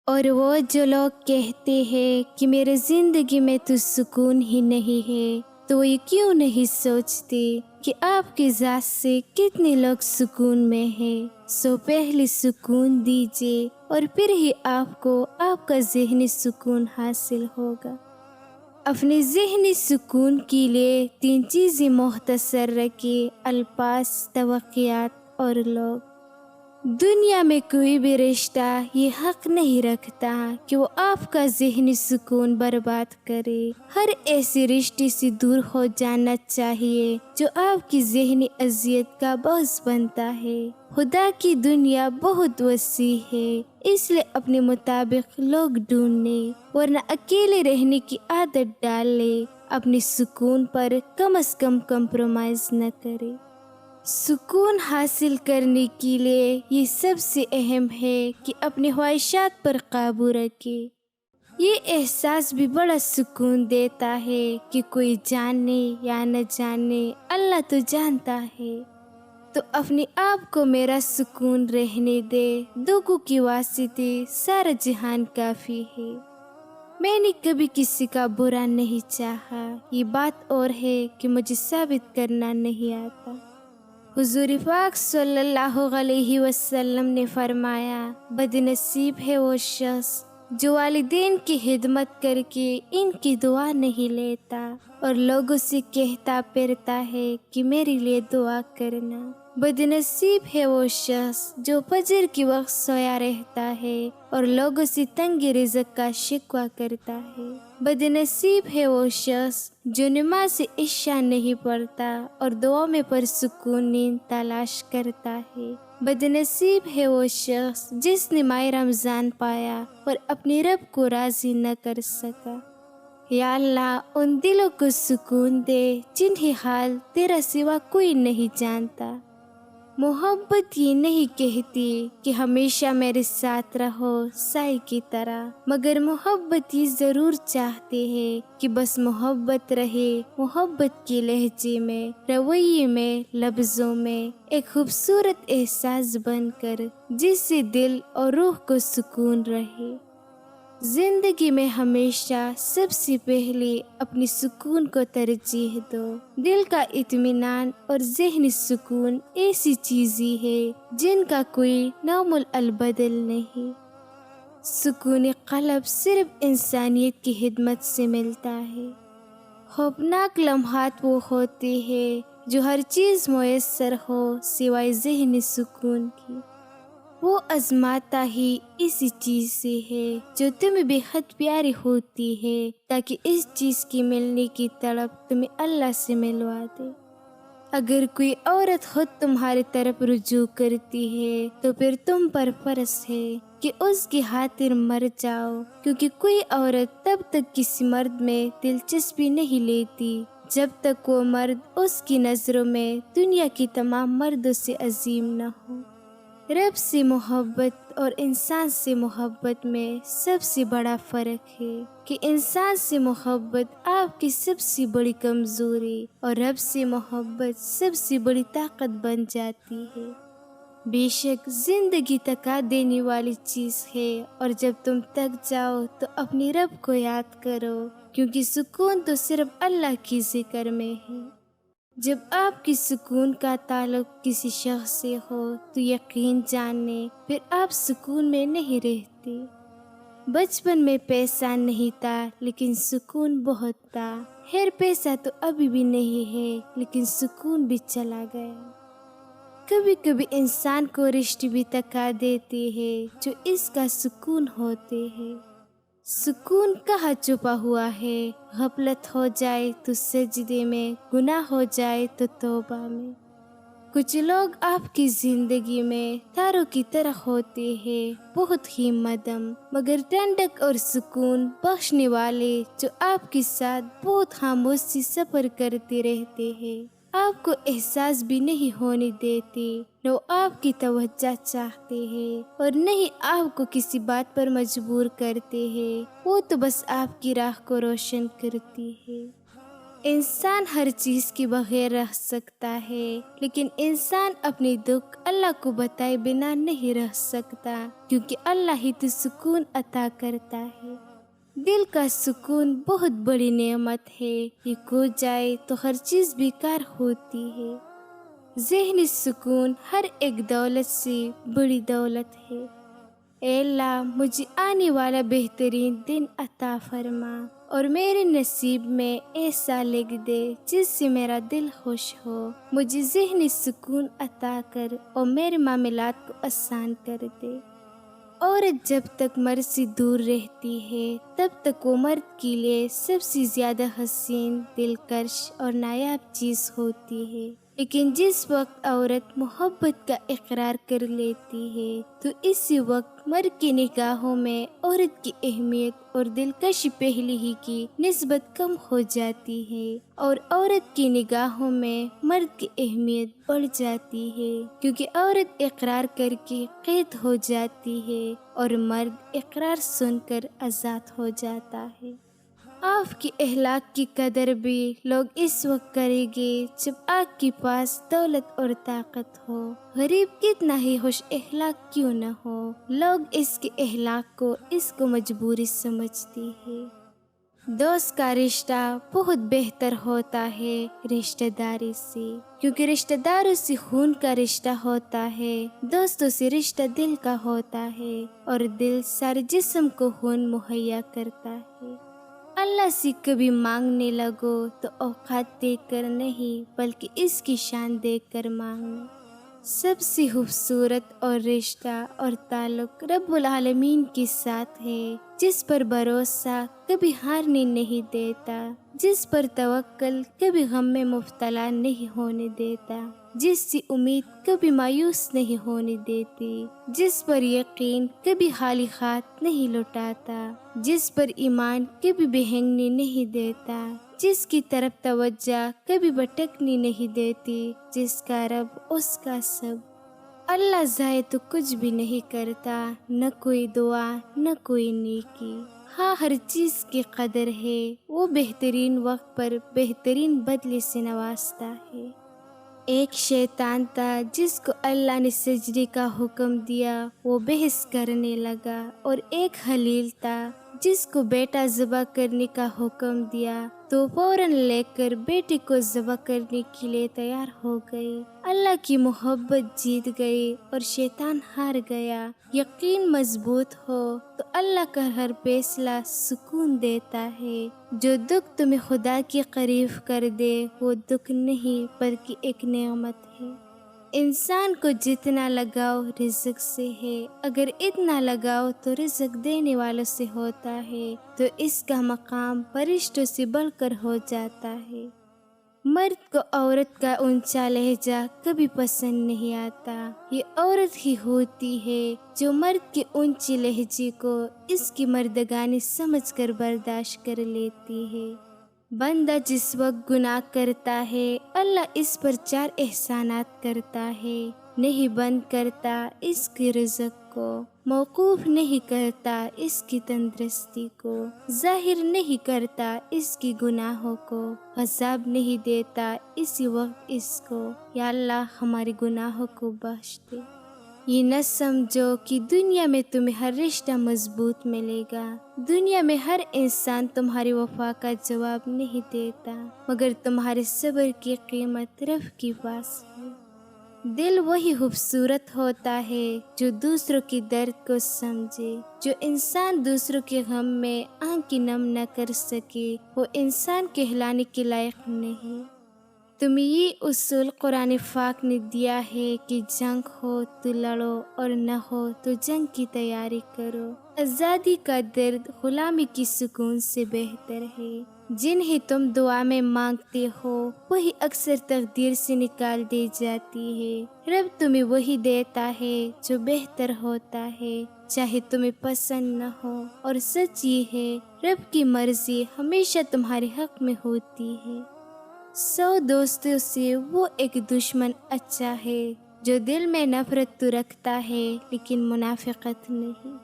اور وہ جو لوگ کہتے ہیں کہ میرے زندگی میں تو سکون ہی نہیں ہے، تو وہ یہ کیوں نہیں سوچتے کہ آپ کی ذات سے کتنے لوگ سکون میں ہیں؟ سو پہلے سکون دیجیے اور پھر ہی آپ کو آپ کا ذہنی سکون حاصل ہوگا۔ اپنے ذہنی سکون کے لیے 3 چیزیں مختصر رکھیں: الفاظ، توقعات اور لوگ۔ دنیا میں کوئی بھی رشتہ یہ حق نہیں رکھتا کہ وہ آپ کا ذہنی سکون برباد کرے۔ ہر ایسے رشتے سے دور ہو جانا چاہیے جو آپ کی ذہنی اذیت کا باعث بنتا ہے۔ خدا کی دنیا بہت وسیع ہے، اس لیے اپنے مطابق لوگ ڈھونڈنے، ورنہ اکیلے رہنے کی عادت ڈال لے۔ اپنے سکون پر کم از کم کمپرومائز نہ کرے۔ سکون حاصل کرنے کے لیے یہ سب سے اہم ہے کہ اپنے خواہشات پر قابو رکھے۔ یہ احساس بھی بڑا سکون دیتا ہے کہ کوئی جانے یا نہ جانے، اللہ تو جانتا ہے۔ تو اپنے آپ کو میرا سکون رہنے دے، دوگوں کے واسطے سارا جہان کافی ہے۔ میں نے کبھی کسی کا برا نہیں چاہا، یہ بات اور ہے کہ مجھے ثابت کرنا نہیں آتا۔ حضور پاک صلی اللہ علیہ وسلم نے فرمایا، بد نصیب ہے وہ شخص جو والدین کی خدمت کر کے ان کی دعا نہیں لیتا اور لوگوں سے کہتا پھرتا ہے کہ میرے لیے دعا کرنا۔ بد نصیب ہے وہ شخص جو فجر کے وقت سویا رہتا ہے اور لوگوں سے تنگ رزق کا شکوہ کرتا ہے۔ بد نصیب ہے وہ شخص جو نماز عشاء نہیں پڑھتا اور دعا میں پرسکون نیند تلاش کرتا ہے۔ بد نصیب ہے وہ شخص جس نے ماہ رمضان پایا اور اپنے رب کو راضی نہ کر سکا۔ یا اللہ، ان دلوں کو سکون دے جنہیں حال تیرا سوا کوئی نہیں جانتا۔ محبت یہ نہیں کہتی کہ ہمیشہ میرے ساتھ رہو سائے کی طرح، مگر محبت یہ ضرور چاہتے ہیں کہ بس محبت رہے، محبت کے لہجے میں، رویے میں، لفظوں میں، ایک خوبصورت احساس بن کر جس سے دل اور روح کو سکون رہے۔ زندگی میں ہمیشہ سب سے پہلے اپنی سکون کو ترجیح دو۔ دل کا اطمینان اور ذہنی سکون ایسی چیزیں ہیں جن کا کوئی نام البدل نہیں۔ سکون قلب صرف انسانیت کی خدمت سے ملتا ہے۔ خوفناک لمحات وہ ہوتے ہیں جو ہر چیز میسر ہو سوائے ذہنی سکون کی۔ وہ آزماتا ہی اسی چیز سے ہے جو تمہیں بے حد پیاری ہوتی ہے، تاکہ اس چیز کی ملنے کی تڑپ تمہیں اللہ سے ملوا دے۔ اگر کوئی عورت خود تمہاری طرف رجوع کرتی ہے تو پھر تم پر فرض ہے کہ اس کی خاطر مر جاؤ، کیونکہ کوئی عورت تب تک کسی مرد میں دلچسپی نہیں لیتی جب تک وہ مرد اس کی نظروں میں دنیا کی تمام مردوں سے عظیم نہ ہو۔ رب سے محبت اور انسان سے محبت میں سب سے بڑا فرق ہے کہ انسان سے محبت آپ کی سب سے بڑی کمزوری اور رب سے محبت سب سے بڑی طاقت بن جاتی ہے۔ بے شک زندگی تکا دینے والی چیز ہے، اور جب تم تک جاؤ تو اپنے رب کو یاد کرو، کیونکہ سکون تو صرف اللہ کی ذکر میں ہے۔ جب آپ کی سکون کا تعلق کسی شخص سے ہو تو یقین جانیں پھر آپ سکون میں نہیں رہتے۔ بچپن میں پیسہ نہیں تھا لیکن سکون بہت تھا۔ خیر پیسہ تو ابھی بھی نہیں ہے لیکن سکون بھی چلا گیا۔ کبھی کبھی انسان کو رشتے بھی تکا دیتے ہیں جو اس کا سکون ہوتے ہیں۔ سکون کہاں چھپا ہوا ہے؟ غفلت ہو جائے تو سجدے میں، گناہ ہو جائے تو توبہ میں۔ کچھ لوگ آپ کی زندگی میں تاروں کی طرح ہوتے ہیں، بہت ہی مدھم مگر ٹھنڈک اور سکون بخشنے والے، جو آپ کے ساتھ بہت خاموشی سفر کرتے رہتے ہیں، آپ کو احساس بھی نہیں ہونے دیتے، نہ آپ کی توجہ چاہتے ہیں اور نہ ہی آپ کو کسی بات پر مجبور کرتے ہیں، وہ تو بس آپ کی راہ کو روشن کرتی ہے۔ انسان ہر چیز کے بغیر رہ سکتا ہے، لیکن انسان اپنی دکھ اللہ کو بتائے بنا نہیں رہ سکتا، کیونکہ اللہ ہی تو سکون عطا کرتا ہے۔ دل کا سکون بہت بڑی نعمت ہے، یہ کھو جائے تو ہر چیز بیکار ہوتی ہے۔ ذہنی سکون ہر ایک دولت سے بڑی دولت ہے۔ اے اللہ، مجھے آنے والا بہترین دن عطا فرما اور میرے نصیب میں ایسا لکھ دے جس سے میرا دل خوش ہو۔ مجھے ذہنی سکون عطا کر اور میرے معاملات کو آسان کر دے۔ عورت جب تک مرد سے دور رہتی ہے تب تک وہ مرد کے لیے سب سے زیادہ حسین، دلکش اور نایاب چیز ہوتی ہے، لیکن جس وقت عورت محبت کا اقرار کر لیتی ہے تو اسی وقت مرد کی نگاہوں میں عورت کی اہمیت اور دلکشی پہلے ہی کی نسبت کم ہو جاتی ہے، اور عورت کی نگاہوں میں مرد کی اہمیت بڑھ جاتی ہے، کیونکہ عورت اقرار کر کے قید ہو جاتی ہے اور مرد اقرار سن کر آزاد ہو جاتا ہے۔ آپ کی اخلاق کی قدر بھی لوگ اس وقت کریں گے جب آپ کے پاس دولت اور طاقت ہو۔ غریب کتنا ہی خوش اخلاق کیوں نہ ہو، لوگ اس کے اخلاق کو اس کو مجبوری سمجھتی ہے۔ دوست کا رشتہ بہت بہتر ہوتا ہے رشتہ داری سے، کیونکہ رشتہ داروں سے خون کا رشتہ ہوتا ہے، دوستوں سے رشتہ دل کا ہوتا ہے، اور دل سارے جسم کو خون مہیا کرتا ہے۔ اللہ سے کبھی مانگنے لگو تو اوقات دیکھ کر نہیں بلکہ اس کی شان دیکھ کر مانگنا۔ سب سے خوبصورت اور رشتہ اور تعلق رب العالمین کے ساتھ ہے، جس پر بھروسہ کبھی ہارنے نہیں دیتا، جس پر توکل کبھی غم میں مبتلا نہیں ہونے دیتا، جس سے امید کبھی مایوس نہیں ہونے دیتی، جس پر یقین کبھی خالی ہاتھ نہیں لوٹاتا، جس پر ایمان کبھی بہنگنے نہیں دیتا، جس کی طرف توجہ کبھی بھٹکنے نہیں دیتی، جس کا رب اس کا سب۔ اللہ ضائع تو کچھ بھی نہیں کرتا، نہ کوئی دعا نہ کوئی نیکی۔ ہاں، ہر چیز کی قدر ہے، وہ بہترین وقت پر بہترین بدلے سے نوازتا ہے۔ ایک شیطان تھا جس کو اللہ نے سجدے کا حکم دیا، وہ بحث کرنے لگا، اور ایک خلیل تھا جس کو بیٹا ذبح کرنے کا حکم دیا تو فوراً لے کر بیٹے کو ذبح کرنے کے لیے تیار ہو گئی۔ اللہ کی محبت جیت گئی اور شیطان ہار گیا۔ یقین مضبوط ہو تو اللہ کا ہر فیصلہ سکون دیتا ہے۔ جو دکھ تمہیں خدا کے قریب کر دے وہ دکھ نہیں بلکہ ایک نعمت ہے۔ انسان کو جتنا لگاؤ رزق سے ہے، اگر اتنا لگاؤ تو رزق دینے والوں سے ہوتا ہے تو اس کا مقام فرشتوں سے بڑھ کر ہو جاتا ہے۔ مرد کو عورت کا اونچا لہجہ کبھی پسند نہیں آتا، یہ عورت ہی ہوتی ہے جو مرد کے اونچے لہجے کو اس کی مردگانی سمجھ کر برداشت کر لیتی ہے۔ بندہ جس وقت گناہ کرتا ہے اللہ اس پر 4 احسانات کرتا ہے، نہیں بند کرتا اس کی رزق کو، موقوف نہیں کرتا اس کی تندرستی کو، ظاہر نہیں کرتا اس کی گناہوں کو، عذاب نہیں دیتا اسی وقت اس کو۔ یا اللہ ہمارے گناہوں کو بخش دے۔ یہ نہ سمجھو کہ دنیا میں تمہیں ہر رشتہ مضبوط ملے گا، دنیا میں ہر انسان تمہاری وفا کا جواب نہیں دیتا، مگر تمہارے صبر کی قیمت رب کے پاس ہے۔ دل وہی خوبصورت ہوتا ہے جو دوسروں کے درد کو سمجھے۔ جو انسان دوسروں کے غم میں آنکھ نم نہ کر سکے وہ انسان کہلانے کے لائق نہیں۔ تمہیں یہ اصول قرآن پاک نے دیا ہے کہ جنگ ہو تو لڑو اور نہ ہو تو جنگ کی تیاری کرو۔ آزادی کا درد غلامی کی سکون سے بہتر ہے۔ جنہیں تم دعا میں مانگتے ہو وہی اکثر تقدیر سے نکال دی جاتی ہے۔ رب تمہیں وہی دیتا ہے جو بہتر ہوتا ہے، چاہے تمہیں پسند نہ ہو، اور سچ یہ ہے رب کی مرضی ہمیشہ تمہارے حق میں ہوتی ہے۔ 100 دوستوں سے وہ ایک دشمن اچھا ہے جو دل میں نفرت تو رکھتا ہے لیکن منافقت نہیں۔